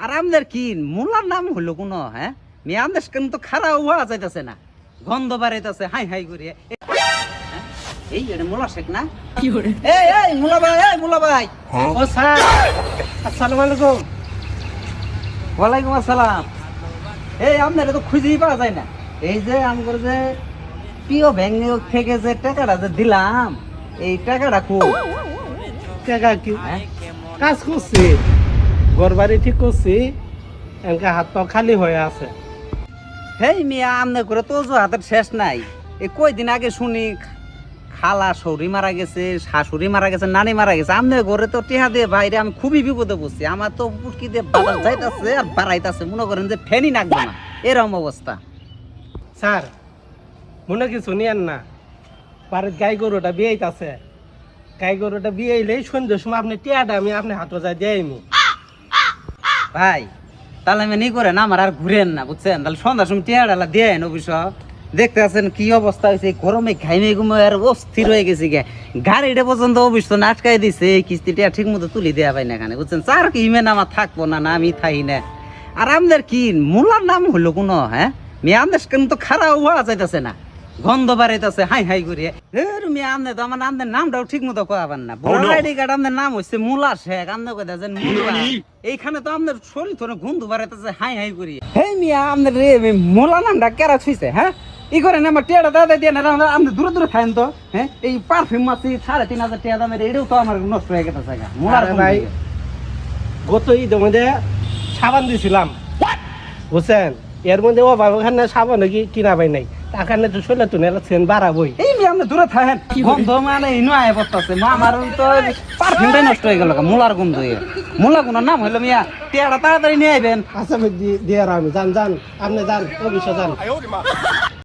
আর আমাদের কি মূলার নাম হলো কোনো হ্যাঁ মেয়ে আমাদের কিন্তু খারাপ হওয়া যাইতেছে না, গন্ধ বাড়াইতেছে হাই হাই করিয়ে। এই এটা মুলা শেখ না? এই মুলা ভাই, এই মুলা ভাই। ও স্যার, আসসালামু আলাইকুম। ওয়ালাইকুম আসসালাম। এই আপনার তো খুঁজেই পাওয়া যায় না। এই যে আমার যে প্রিয় ব্যাংক থেকে যে টাকাটা যে দিলাম, এই টাকাটা খুব কাকা কি কাজ করছি, ঘর বাড়ি ঠিক করছি, এনকা হাত পা খালি হয়ে আছে। হেই মিয়া আমনে করে তো হাতের শেষ নাই। এই কয়দিন আগে শুনি খালা শৌরি মারা গেছে, শাশুড়ি মারা গেছে, নানি মারা গেছে। আমনে ঘরে তো টিহা দিয়ে বাইরে আমি খুবই বিপদে পড়ছি। আমার তো পুটকি দিয়ে বাজার যাইতাছে আর বাড়াইতাছে, মনে করেন যে ফ্যানই নাকবো না, এরকম অবস্থা। স্যার মনে কিছু নিয়েন না, বাড়ির গাই গরুটা বিয়েইতাছে, গাই গরুটা বিয়েইলেই সন্ধ্যের সময় আপনি টিয়াটা আমি আপনি হাত যায় দিয়েইমু। ভাই তাহলে আমি নি করেন আমার আর ঘুরেন না, বুঝছেন? তাহলে সন্ধ্যার সময় টিয়াডালা দিয়ে অবশ্য দেখতে আছেন কি অবস্থা হয়েছে, গরমে ঘাইমে ঘুমে আর অস্থির হয়ে গেছি গে। গাড়িটা পর্যন্ত অবশ্য আটকাই দিছে, এই কিস্তিটা ঠিক মতো তুলি দেওয়া পাই না এখানে, বুঝছেন? চার কি হিমেন আমার থাকবো না, না আমি থাকি না। আর আমাদের কি মূলার নাম হলো কোনো হ্যাঁ মেয়ে আমাদের কিন্তু খারাপ হওয়া যাইতেছে না, গন্ধ বাড়াইতেছে হাই হাই করিয়ে। মেয়ে আমনে তো আমার আমাদের নামটাও ঠিক মতো কয়াবার না। ভোটার আইডি কার্ড আমাদের নাম হচ্ছে মুলা শেখ, আমনে কই দেন মুলা। এইখানে তো আমাদের শরীর ধরে গন্ধ বাড়াইতেছে হাই হাই করিয়ে। হেই মিয়া আমাদের রে মোলা নামটা কেরা ছুঁইছে হ্যাঁ? ই করেন আমার টিয়াটা দাদা দিয়ে না, আপনি দূরে দূরে খাইন তো হ্যাঁ। এই পারফিউম মাছি 3,500 টাকা দামের, এটাও তো আমার নষ্ট হয়ে গেছে। মোলার ভাই গত ঈদের মধ্যে সাবান দিয়েছিলাম, বুঝছেন? এর মধ্যে ও বাবা খানে সাবান কি কিনা পাই নাই, তার কারণে তো শরীরে তো সেন বাড়াবই। এই মিয়া আপনি দূরে থাকেন, গন্ধ মানে ইনো আয় পড়তেছে। আমার তো পারফিউমটাই নষ্ট হয়ে গেল, মোলার গন্ধ। মোলা কোন নাম হইলো মিয়া, টিয়াটা তাড়াতাড়ি নিয়ে আইবেন। আচ্ছা দিয়ে আমি যান আপনি যান, অফিসে যান।